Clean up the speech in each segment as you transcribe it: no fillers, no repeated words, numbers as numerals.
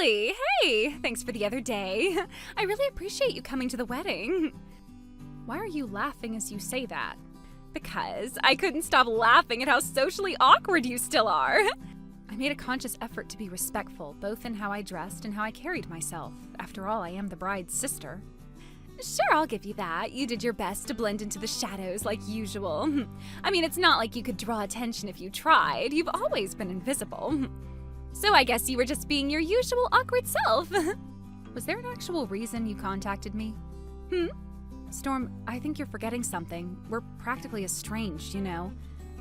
Millie! Hey! Thanks for the other day. I really appreciate you coming to the wedding. Why are you laughing as you say that? Because I couldn't stop laughing at how socially awkward you still are. I made a conscious effort to be respectful, both in how I dressed and how I carried myself. After all, I am the bride's sister. Sure, I'll give you that. You did your best to blend into the shadows like usual. I mean, it's not like you could draw attention if you tried. You've always been invisible. So I guess you were just being your usual awkward self. Was there an actual reason you contacted me? Storm, I think you're forgetting something. We're practically estranged, you know.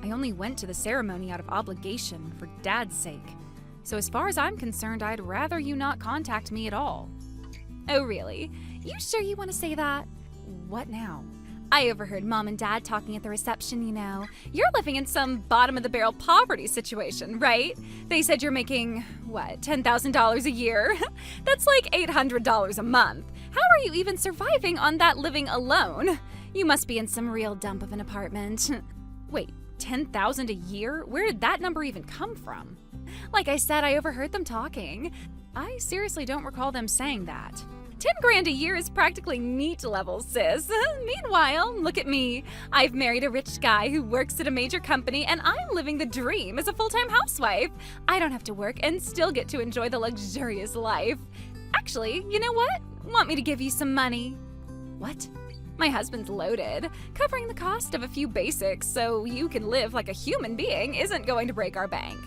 I only went to the ceremony out of obligation, for Dad's sake. So as far as I'm concerned, I'd rather you not contact me at all. Oh, really? You sure you want to say that? What now? I overheard Mom and Dad talking at the reception, you know. You're living in some bottom-of-the-barrel poverty situation, right? They said you're making, what, $10,000 a year? That's like $800 a month. How are you even surviving on that living alone? You must be in some real dump of an apartment. Wait, $10,000 a year? Where did that number even come from? Like I said, I overheard them talking. I seriously don't recall them saying that. 10 grand a year is practically NEET level, sis. Meanwhile, look at me. I've married a rich guy who works at a major company, and I'm living the dream as a full-time housewife. I don't have to work and still get to enjoy the luxurious life. Actually, you know what? Want me to give you some money? What? My husband's loaded. Covering the cost of a few basics so you can live like a human being isn't going to break our bank.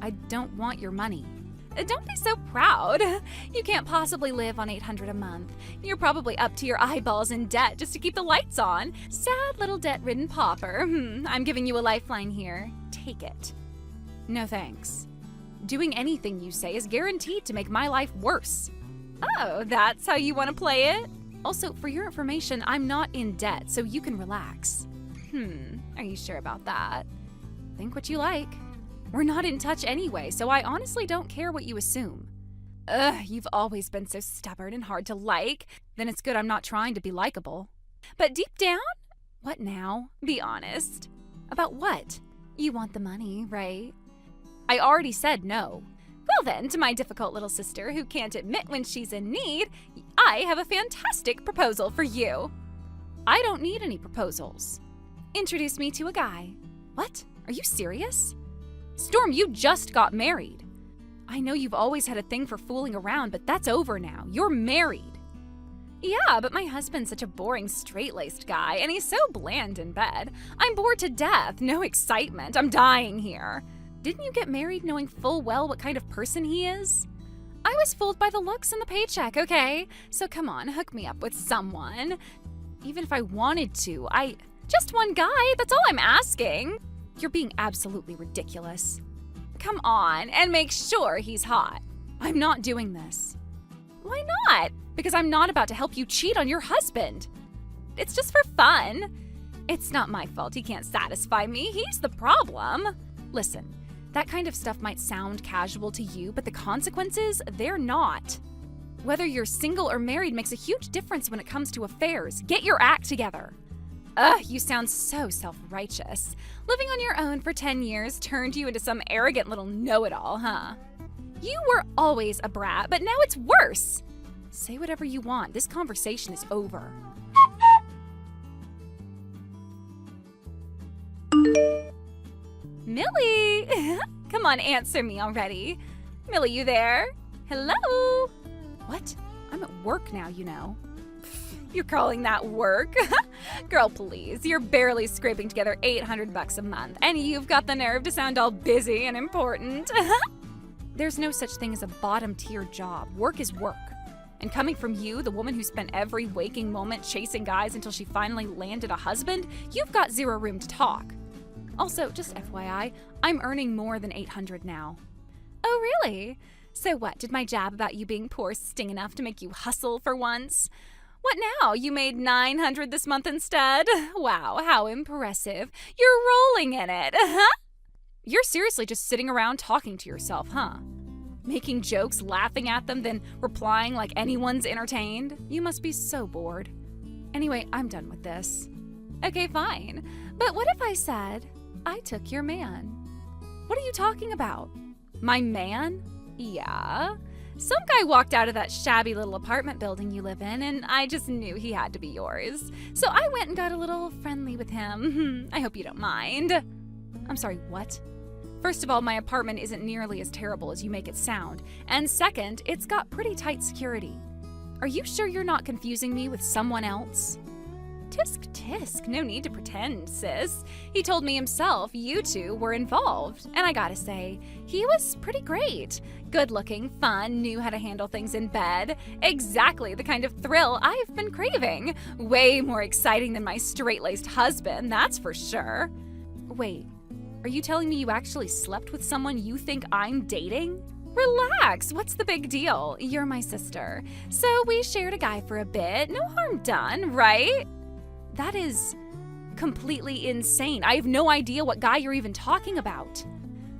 I don't want your money. Don't be so proud. You can't possibly live on $800 a month. You're probably up to your eyeballs in debt just to keep the lights on. Sad little debt-ridden pauper. I'm giving you a lifeline here. Take it. No thanks. Doing anything you say is guaranteed to make my life worse. Oh, that's how you want to play it? Also, for your information, I'm not in debt, so you can relax. Are you sure about that? Think what you like. We're not in touch anyway, so I honestly don't care what you assume. You've always been so stubborn and hard to like. Then it's good I'm not trying to be likable. But deep down? What now? Be honest. About what? You want the money, right? I already said no. Well then, to my difficult little sister who can't admit when she's in need, I have a fantastic proposal for you. I don't need any proposals. Introduce me to a guy. What? Are you serious? Storm, you just got married. I know you've always had a thing for fooling around, but that's over now. You're married. Yeah, but my husband's such a boring, straight-laced guy, and he's so bland in bed. I'm bored to death. No excitement. I'm dying here. Didn't you get married knowing full well what kind of person he is? I was fooled by the looks and the paycheck, okay? So come on, hook me up with someone. Even if I wanted to, just one guy, that's all I'm asking. You're being absolutely ridiculous. Come on, and make sure he's hot. I'm not doing this. Why not? Because I'm not about to help you cheat on your husband. It's just for fun. It's not my fault he can't satisfy me. He's the problem. Listen, that kind of stuff might sound casual to you, but the consequences, they're not. Whether you're single or married makes a huge difference when it comes to affairs. Get your act together. You sound so self-righteous. Living on your own for 10 years turned you into some arrogant little know-it-all, huh? You were always a brat, but now it's worse. Say whatever you want. This conversation is over. Millie! Come on, answer me already. Millie, you there? Hello? What? I'm at work now, you know. You're calling that work? Girl, please, you're barely scraping together $800 a month, and you've got the nerve to sound all busy and important. There's no such thing as a bottom-tier job. Work is work. And coming from you, the woman who spent every waking moment chasing guys until she finally landed a husband, you've got zero room to talk. Also, just FYI, I'm earning more than $800 now. Oh, really? So what, did my jab about you being poor sting enough to make you hustle for once? What now? You made $900 this month instead? Wow, how impressive. You're rolling in it, huh? You're seriously just sitting around talking to yourself, huh? Making jokes, laughing at them, then replying like anyone's entertained? You must be so bored. Anyway, I'm done with this. Okay, fine. But what if I said, I took your man? What are you talking about? My man? Yeah. Some guy walked out of that shabby little apartment building you live in, and I just knew he had to be yours. So I went and got a little friendly with him. I hope you don't mind. I'm sorry, what? First of all, my apartment isn't nearly as terrible as you make it sound. And second, it's got pretty tight security. Are you sure you're not confusing me with someone else? Tisk tisk, no need to pretend, sis. He told me himself you two were involved. And I gotta say, he was pretty great. Good looking, fun, knew how to handle things in bed. Exactly the kind of thrill I've been craving. Way more exciting than my straight-laced husband, that's for sure. Wait, are you telling me you actually slept with someone you think I'm dating? Relax, what's the big deal? You're my sister. So we shared a guy for a bit, no harm done, right? That is completely insane. I have no idea what guy you're even talking about.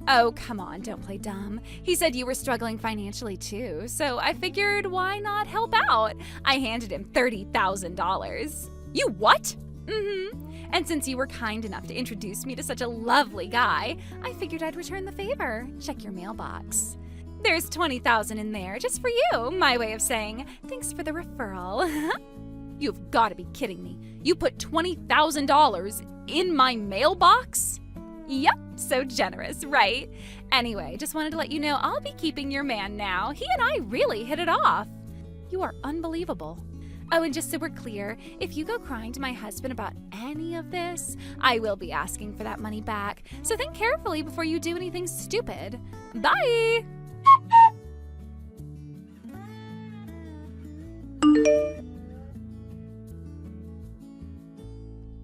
Oh, come on, don't play dumb. He said you were struggling financially too, so I figured why not help out? I handed him $30,000. You what? And since you were kind enough to introduce me to such a lovely guy, I figured I'd return the favor. Check your mailbox. There's $20,000 in there just for you, my way of saying thanks for the referral. You've got to be kidding me. You put $20,000 in my mailbox? Yup, so generous, right? Anyway, just wanted to let you know I'll be keeping your man now. He and I really hit it off. You are unbelievable. Oh, and just so we're clear, if you go crying to my husband about any of this, I will be asking for that money back. So think carefully before you do anything stupid. Bye!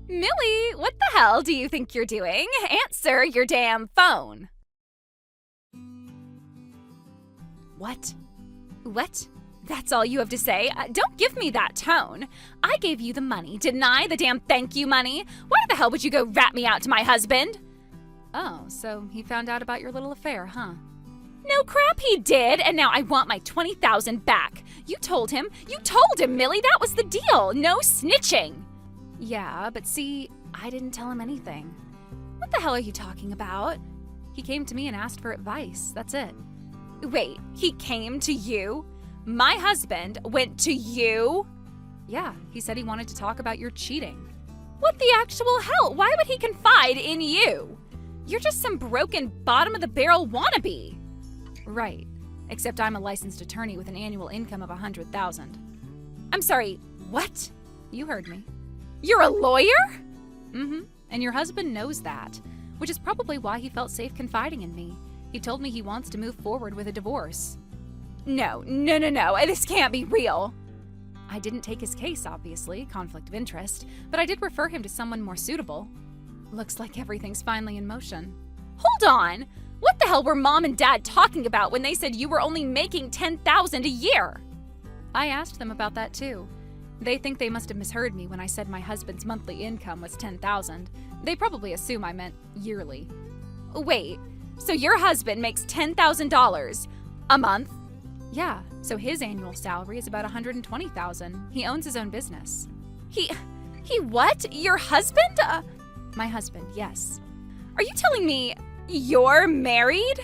Millie, what the hell do you think you're doing? Answer your damn phone. What? What? That's all you have to say? Don't give me that tone. I gave you the money, didn't I? The damn thank you money? Why the hell would you go rat me out to my husband? Oh, so he found out about your little affair, huh? No crap he did, and now I want my $20,000 back. You told him, Millie, that was the deal. No snitching. Yeah, but see, I didn't tell him anything. What the hell are you talking about? He came to me and asked for advice, that's it. Wait, he came to you? My husband went to you? Yeah, he said he wanted to talk about your cheating. What the actual hell? Why would he confide in you? You're just some broken bottom-of-the-barrel wannabe. Right, except I'm a licensed attorney with an annual income of $100,000. I'm sorry, what? You heard me. You're a lawyer? And your husband knows that, which is probably why he felt safe confiding in me. He told me he wants to move forward with a divorce. No, this can't be real. I didn't take his case, obviously, conflict of interest, but I did refer him to someone more suitable. Looks like everything's finally in motion. Hold on! What the hell were Mom and Dad talking about when they said you were only making $10,000 a year? I asked them about that too. They think they must have misheard me when I said my husband's monthly income was $10,000. They probably assume I meant yearly. Wait, so your husband makes $10,000 a month? Yeah, so his annual salary is about $120,000. He owns his own business. He what? Your husband? My husband, yes. Are you telling me you're married?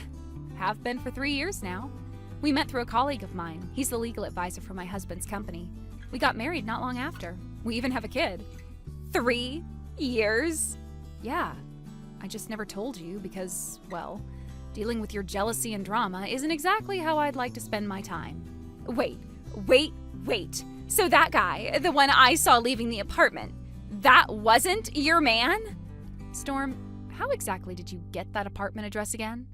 Have been for 3 years now. We met through a colleague of mine. He's the legal advisor for my husband's company. We got married not long after. We even have a kid. 3 years? Yeah. I just never told you because, well, dealing with your jealousy and drama isn't exactly how I'd like to spend my time. Wait. So that guy, the one I saw leaving the apartment, that wasn't your man? Storm, how exactly did you get that apartment address again?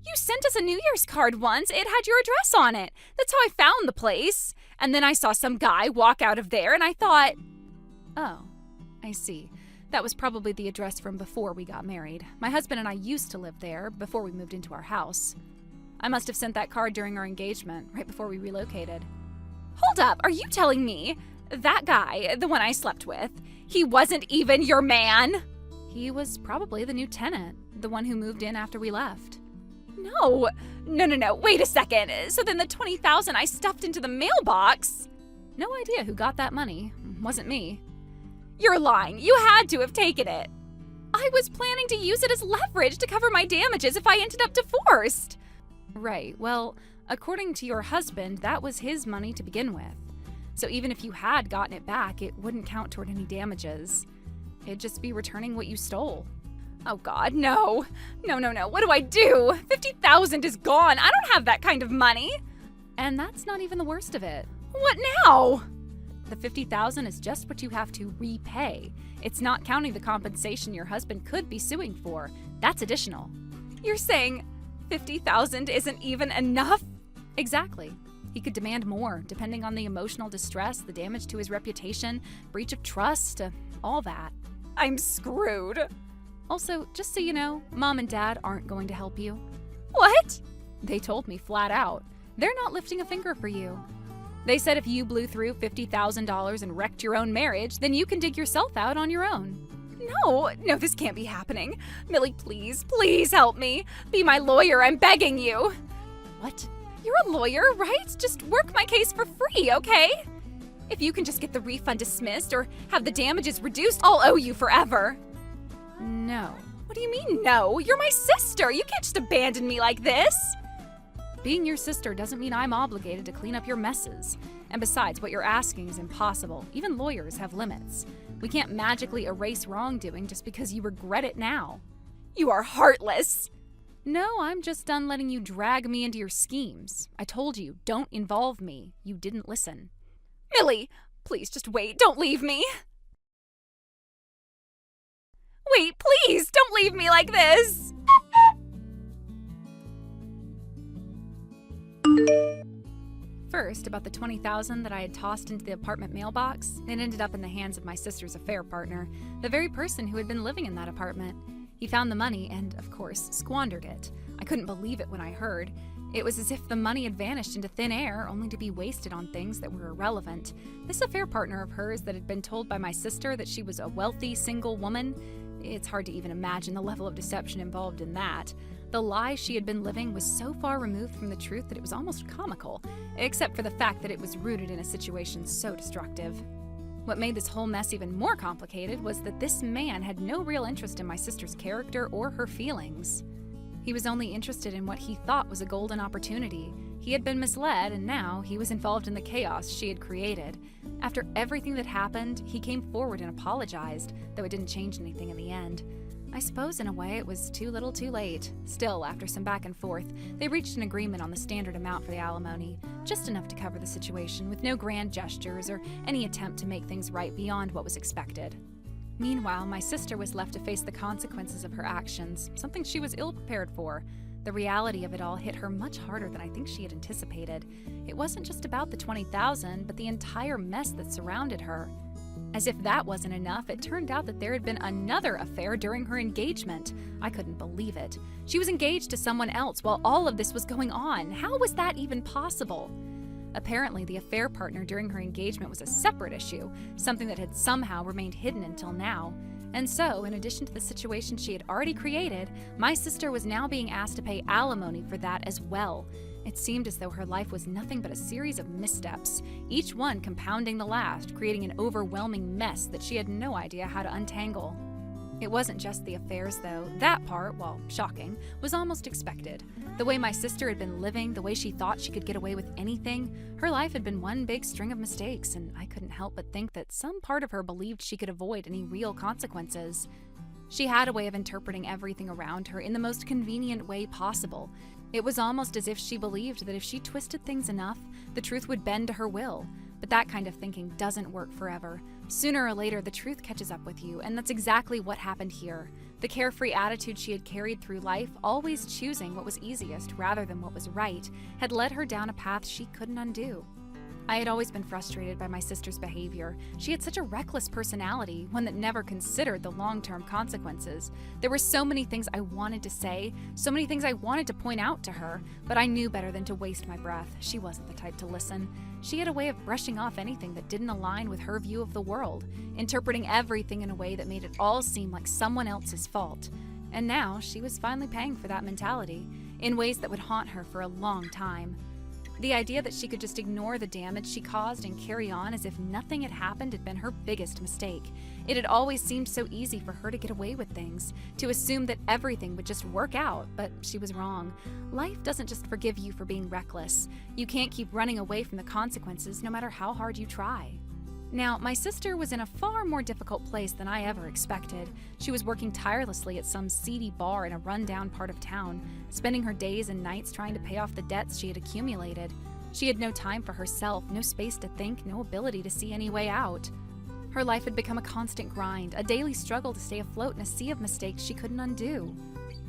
You sent us a New Year's card once. It had your address on it. That's how I found the place. And then I saw some guy walk out of there and I thought, oh, I see. That was probably the address from before we got married. My husband and I used to live there before we moved into our house. I must have sent that card during our engagement, right before we relocated. Hold up, are you telling me that guy, the one I slept with, he wasn't even your man? He was probably the new tenant, the one who moved in after we left. No, wait a second. So then the $20,000 I stuffed into the mailbox? No idea who got that money. Wasn't me. You're lying. You had to have taken it. I was planning to use it as leverage to cover my damages if I ended up divorced. Right, well, According to your husband, that was his money to begin with. So even if you had gotten it back, it wouldn't count toward any damages. It'd just be returning what you stole. Oh God, no. No. What do I do? $50,000 is gone. I don't have that kind of money. And that's not even the worst of it. What now? The $50,000 is just what you have to repay. It's not counting the compensation your husband could be suing for. That's additional. You're saying $50,000 isn't even enough? Exactly. He could demand more, depending on the emotional distress, the damage to his reputation, breach of trust, all that. I'm screwed. Also, just so you know, Mom and Dad aren't going to help you. What? They told me flat out. They're not lifting a finger for you. They said if you blew through $50,000 and wrecked your own marriage, then you can dig yourself out on your own. No, this can't be happening. Millie, please help me. Be my lawyer, I'm begging you. What? You're a lawyer, right? Just work my case for free, okay? If you can just get the refund dismissed or have the damages reduced, I'll owe you forever. No. What do you mean, no? You're my sister. You can't just abandon me like this. Being your sister doesn't mean I'm obligated to clean up your messes. And besides, what you're asking is impossible. Even lawyers have limits. We can't magically erase wrongdoing just because you regret it now. You are heartless. No, I'm just done letting you drag me into your schemes. I told you, don't involve me. You didn't listen. Millie, please just wait. Don't leave me. Wait, please, don't leave me like this. First, about the $20,000 that I had tossed into the apartment mailbox, it ended up in the hands of my sister's affair partner, the very person who had been living in that apartment. He found the money and, of course, squandered it. I couldn't believe it when I heard. It was as if the money had vanished into thin air, only to be wasted on things that were irrelevant. This affair partner of hers that had been told by my sister that she was a wealthy, single woman, it's hard to even imagine the level of deception involved in that. The lie she had been living was so far removed from the truth that it was almost comical, except for the fact that it was rooted in a situation so destructive. What made this whole mess even more complicated was that this man had no real interest in my sister's character or her feelings. He was only interested in what he thought was a golden opportunity. He had been misled, and now he was involved in the chaos she had created. After everything that happened, he came forward and apologized, though it didn't change anything in the end. I suppose in a way it was too little too late. Still, after some back and forth, they reached an agreement on the standard amount for the alimony, just enough to cover the situation with no grand gestures or any attempt to make things right beyond what was expected. Meanwhile, my sister was left to face the consequences of her actions, something she was ill-prepared for. The reality of it all hit her much harder than I think she had anticipated. It wasn't just about the $20,000, but the entire mess that surrounded her. As if that wasn't enough, it turned out that there had been another affair during her engagement. I couldn't believe it. She was engaged to someone else while all of this was going on. How was that even possible? Apparently, the affair partner during her engagement was a separate issue, something that had somehow remained hidden until now. And so, in addition to the situation she had already created, my sister was now being asked to pay alimony for that as well. It seemed as though her life was nothing but a series of missteps, each one compounding the last, creating an overwhelming mess that she had no idea how to untangle. It wasn't just the affairs, though. That part, while shocking, was almost expected. The way my sister had been living, the way she thought she could get away with anything, her life had been one big string of mistakes, and I couldn't help but think that some part of her believed she could avoid any real consequences. She had a way of interpreting everything around her in the most convenient way possible. It was almost as if she believed that if she twisted things enough, the truth would bend to her will. But that kind of thinking doesn't work forever. Sooner or later, the truth catches up with you, and that's exactly what happened here. The carefree attitude she had carried through life, always choosing what was easiest rather than what was right, had led her down a path she couldn't undo. I had always been frustrated by my sister's behavior. She had such a reckless personality, one that never considered the long-term consequences. There were so many things I wanted to say, so many things I wanted to point out to her, but I knew better than to waste my breath. She wasn't the type to listen. She had a way of brushing off anything that didn't align with her view of the world, interpreting everything in a way that made it all seem like someone else's fault. And now she was finally paying for that mentality, in ways that would haunt her for a long time. The idea that she could just ignore the damage she caused and carry on as if nothing had happened had been her biggest mistake. It had always seemed so easy for her to get away with things, to assume that everything would just work out, but she was wrong. Life doesn't just forgive you for being reckless. You can't keep running away from the consequences no matter how hard you try. Now, my sister was in a far more difficult place than I ever expected. She was working tirelessly at some seedy bar in a rundown part of town, spending her days and nights trying to pay off the debts she had accumulated. She had no time for herself, no space to think, no ability to see any way out. Her life had become a constant grind, a daily struggle to stay afloat in a sea of mistakes she couldn't undo.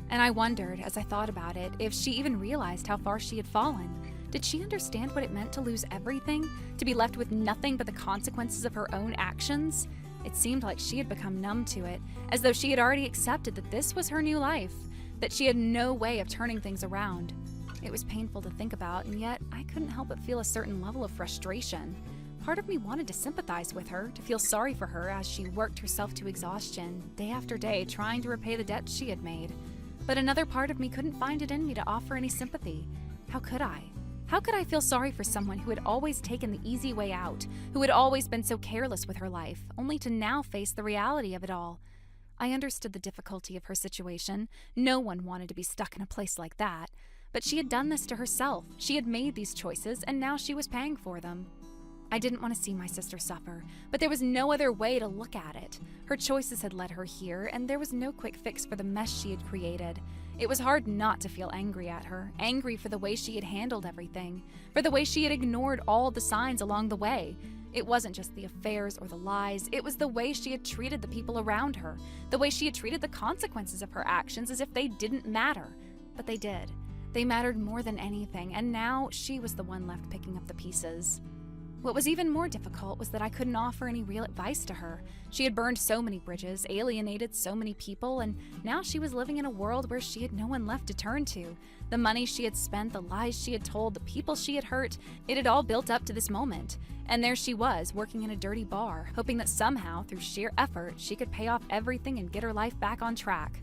And I wondered, as I thought about it, if she even realized how far she had fallen. Did she understand what it meant to lose everything? To be left with nothing but the consequences of her own actions? It seemed like she had become numb to it, as though she had already accepted that this was her new life, that she had no way of turning things around. It was painful to think about, and yet I couldn't help but feel a certain level of frustration. Part of me wanted to sympathize with her, to feel sorry for her as she worked herself to exhaustion, day after day, trying to repay the debts she had made. But another part of me couldn't find it in me to offer any sympathy. How could I? How could I feel sorry for someone who had always taken the easy way out, who had always been so careless with her life, only to now face the reality of it all? I understood the difficulty of her situation. No one wanted to be stuck in a place like that. But she had done this to herself. She had made these choices, and now she was paying for them. I didn't want to see my sister suffer, but there was no other way to look at it. Her choices had led her here, and there was no quick fix for the mess she had created. It was hard not to feel angry at her, angry for the way she had handled everything, for the way she had ignored all the signs along the way. It wasn't just the affairs or the lies, it was the way she had treated the people around her, the way she had treated the consequences of her actions as if they didn't matter. But they did. They mattered more than anything, and now she was the one left picking up the pieces. What was even more difficult was that I couldn't offer any real advice to her. She had burned so many bridges, alienated so many people, and now she was living in a world where she had no one left to turn to. The money she had spent, the lies she had told, the people she had hurt, it had all built up to this moment. And there she was, working in a dirty bar, hoping that somehow, through sheer effort, she could pay off everything and get her life back on track.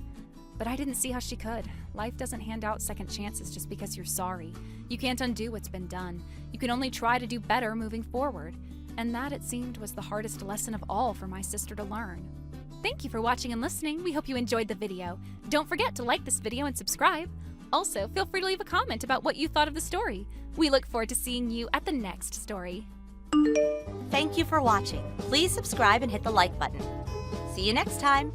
But I didn't see how she could. Life doesn't hand out second chances just because you're sorry. You can't undo what's been done. You can only try to do better moving forward. And that, it seemed, was the hardest lesson of all for my sister to learn. Thank you for watching and listening. We hope you enjoyed the video. Don't forget to like this video and subscribe. Also, feel free to leave a comment about what you thought of the story. We look forward to seeing you at the next story. Thank you for watching. Please subscribe and hit the like button. See you next time.